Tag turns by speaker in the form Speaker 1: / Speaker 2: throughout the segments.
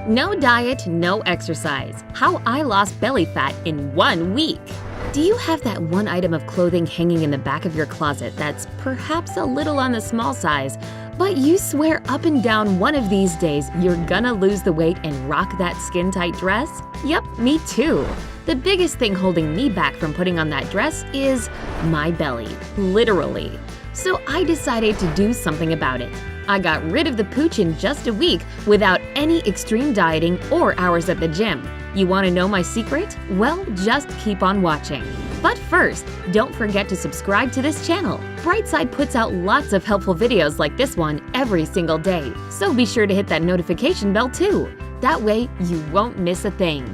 Speaker 1: No diet, no exercise. How I lost belly fat in 1 week. Do you have that one item of clothing hanging in the back of your closet that's perhaps a little on the small size, but you swear up and down one of these days you're gonna lose the weight and rock that skin-tight dress? Yep, me too. The biggest thing holding me back from putting on that dress is my belly, literally. So I decided to do something about it. I got rid of the pooch in just a week without any extreme dieting or hours at the gym. You want to know my secret? Well, just keep on watching. But first, don't forget to subscribe to this channel. Brightside puts out lots of helpful videos like this one every single day, so be sure to hit that notification bell too. That way, you won't miss a thing.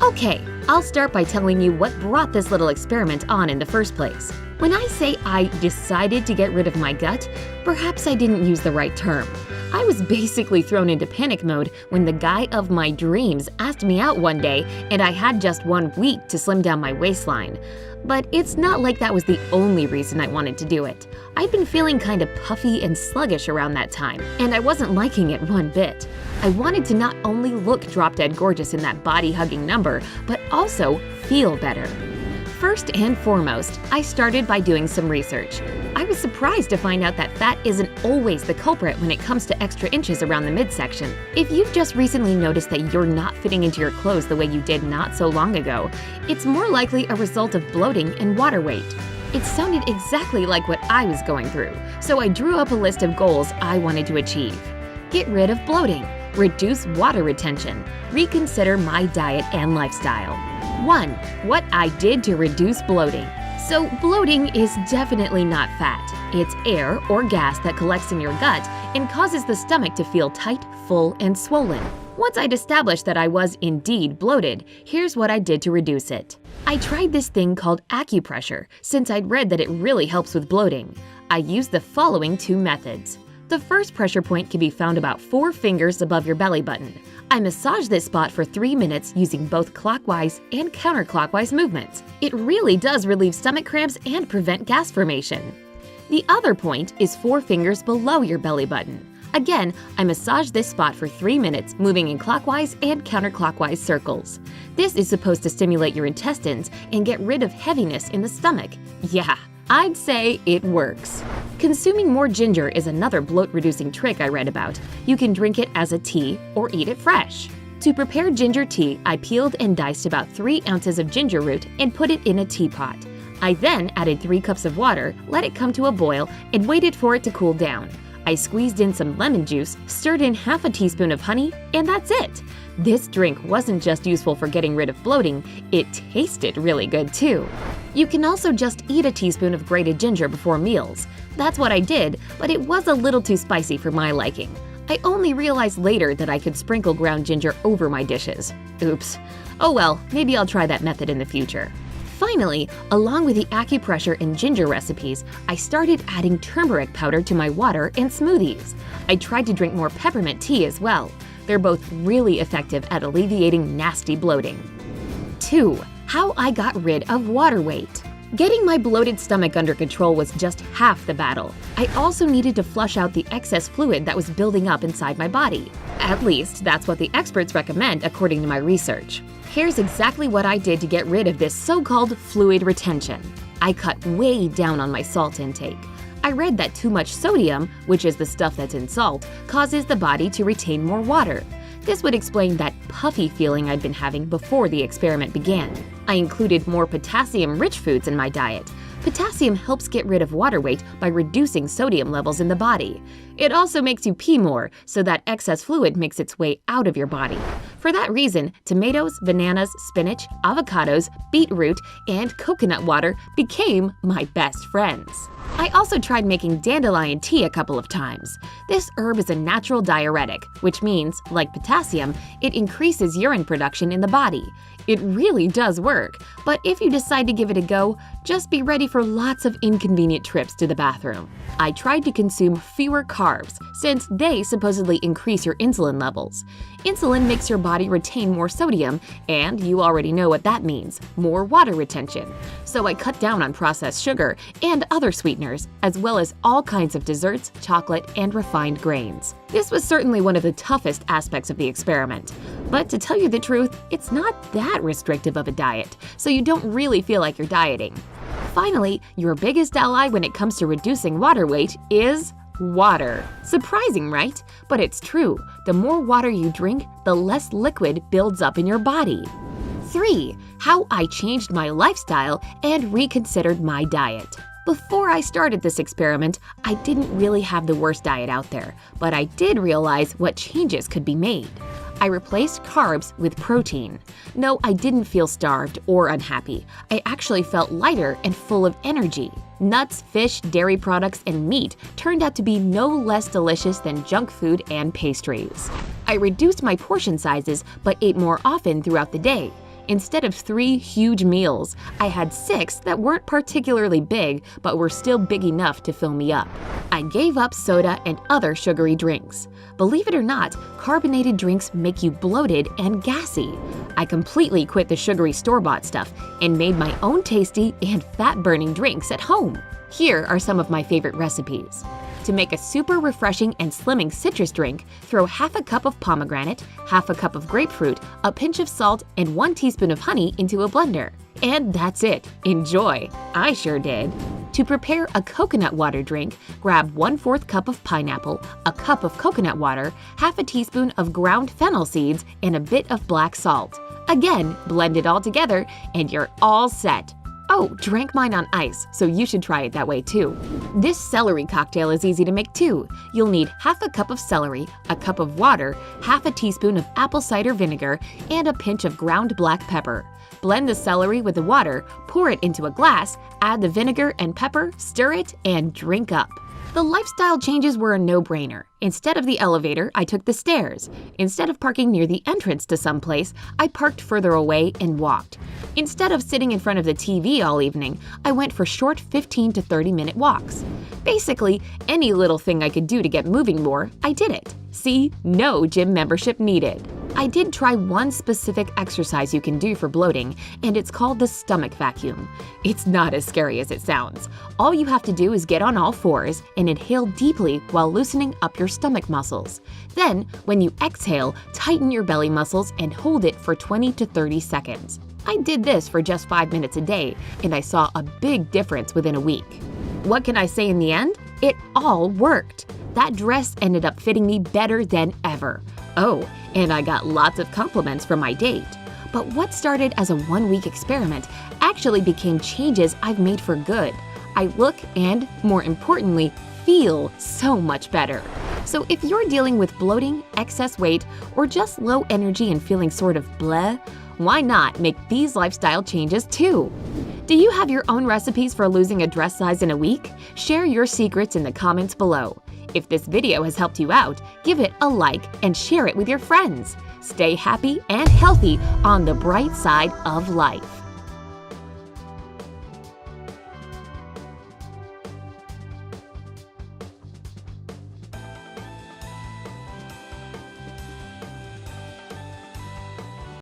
Speaker 1: Okay, I'll start by telling you what brought this little experiment on in the first place. When I say I decided to get rid of my gut, perhaps I didn't use the right term. I was basically thrown into panic mode when the guy of my dreams asked me out one day and I had just 1 week to slim down my waistline. But it's not like that was the only reason I wanted to do it. I'd been feeling kind of puffy and sluggish around that time, and I wasn't liking it one bit. I wanted to not only look drop-dead gorgeous in that body-hugging number, but also feel better. First and foremost, I started by doing some research. I was surprised to find out that fat isn't always the culprit when it comes to extra inches around the midsection. If you've just recently noticed that you're not fitting into your clothes the way you did not so long ago, it's more likely a result of bloating and water weight. It sounded exactly like what I was going through, so I drew up a list of goals I wanted to achieve. Get rid of bloating, reduce water retention, reconsider my diet and lifestyle. 1. What I did to reduce bloating. So bloating is definitely not fat. It's air or gas that collects in your gut and causes the stomach to feel tight, full, and swollen. Once I'd established that I was indeed bloated, here's what I did to reduce it. I tried this thing called acupressure since I'd read that it really helps with bloating. I used the following 2 methods. The first pressure point can be found about 4 fingers above your belly button. I massage this spot for 3 minutes using both clockwise and counterclockwise movements. It really does relieve stomach cramps and prevent gas formation. The other point is 4 fingers below your belly button. Again, I massage this spot for 3 minutes, moving in clockwise and counterclockwise circles. This is supposed to stimulate your intestines and get rid of heaviness in the stomach. Yeah, I'd say it works. Consuming more ginger is another bloat-reducing trick I read about. You can drink it as a tea or eat it fresh. To prepare ginger tea, I peeled and diced about 3 ounces of ginger root and put it in a teapot. I then added 3 cups of water, let it come to a boil, and waited for it to cool down. I squeezed in some lemon juice, stirred in half a teaspoon of honey, and that's it! This drink wasn't just useful for getting rid of bloating, it tasted really good too. You can also just eat a teaspoon of grated ginger before meals. That's what I did, but it was a little too spicy for my liking. I only realized later that I could sprinkle ground ginger over my dishes. Oops. Oh well, maybe I'll try that method in the future. Finally, along with the acupressure and ginger recipes, I started adding turmeric powder to my water and smoothies. I tried to drink more peppermint tea as well. They're both really effective at alleviating nasty bloating. 2. How I got rid of water weight. Getting my bloated stomach under control was just half the battle. I also needed to flush out the excess fluid that was building up inside my body. At least, that's what the experts recommend according to my research. Here's exactly what I did to get rid of this so-called fluid retention. I cut way down on my salt intake. I read that too much sodium, which is the stuff that's in salt, causes the body to retain more water. This would explain that puffy feeling I'd been having before the experiment began. I included more potassium-rich foods in my diet. Potassium helps get rid of water weight by reducing sodium levels in the body. It also makes you pee more, so that excess fluid makes its way out of your body. For that reason, tomatoes, bananas, spinach, avocados, beetroot, and coconut water became my best friends. I also tried making dandelion tea a couple of times. This herb is a natural diuretic, which means, like potassium, it increases urine production in the body. It really does work, but if you decide to give it a go, just be ready for lots of inconvenient trips to the bathroom. I tried to consume fewer carbs, since they supposedly increase your insulin levels. Insulin makes your body retain more sodium, and you already know what that means – more water retention. So I cut down on processed sugar and other sweeteners, as well as all kinds of desserts, chocolate, and refined grains. This was certainly one of the toughest aspects of the experiment. But to tell you the truth, it's not that restrictive of a diet, so you don't really feel like you're dieting. Finally, your biggest ally when it comes to reducing water weight is water. Surprising, right? But it's true. The more water you drink, the less liquid builds up in your body. 3. How I changed my lifestyle and reconsidered my diet. Before I started this experiment, I didn't really have the worst diet out there, but I did realize what changes could be made. I replaced carbs with protein. No, I didn't feel starved or unhappy. I actually felt lighter and full of energy. Nuts, fish, dairy products, and meat turned out to be no less delicious than junk food and pastries. I reduced my portion sizes but ate more often throughout the day. Instead of 3 huge meals, I had 6 that weren't particularly big but were still big enough to fill me up. I gave up soda and other sugary drinks. Believe it or not, carbonated drinks make you bloated and gassy. I completely quit the sugary store-bought stuff and made my own tasty and fat-burning drinks at home. Here are some of my favorite recipes. To make a super refreshing and slimming citrus drink, throw half a cup of pomegranate, half a cup of grapefruit, a pinch of salt, and 1 teaspoon of honey into a blender. And that's it. Enjoy! I sure did. To prepare a coconut water drink, grab 1/4 cup of pineapple, a cup of coconut water, half a teaspoon of ground fennel seeds, and a bit of black salt. Again, blend it all together, and you're all set. Oh, drank mine on ice, so you should try it that way too. This celery cocktail is easy to make too. You'll need half a cup of celery, a cup of water, half a teaspoon of apple cider vinegar, and a pinch of ground black pepper. Blend the celery with the water, pour it into a glass, add the vinegar and pepper, stir it, and drink up. The lifestyle changes were a no-brainer. Instead of the elevator, I took the stairs. Instead of parking near the entrance to some place, I parked further away and walked. Instead of sitting in front of the TV all evening, I went for short 15 to 30-minute walks. Basically, any little thing I could do to get moving more, I did it. See, no gym membership needed. I did try one specific exercise you can do for bloating, and it's called the stomach vacuum. It's not as scary as it sounds. All you have to do is get on all fours and inhale deeply while loosening up your stomach muscles. Then, when you exhale, tighten your belly muscles and hold it for 20 to 30 seconds. I did this for just 5 minutes a day, and I saw a big difference within a week. What can I say in the end? It all worked. That dress ended up fitting me better than ever. Oh, and I got lots of compliments from my date. But what started as a 1-week experiment actually became changes I've made for good. I look and, more importantly, feel so much better. So if you're dealing with bloating, excess weight, or just low energy and feeling sort of bleh, why not make these lifestyle changes too? Do you have your own recipes for losing a dress size in a week? Share your secrets in the comments below. If this video has helped you out, give it a like and share it with your friends. Stay happy and healthy on the bright side of life.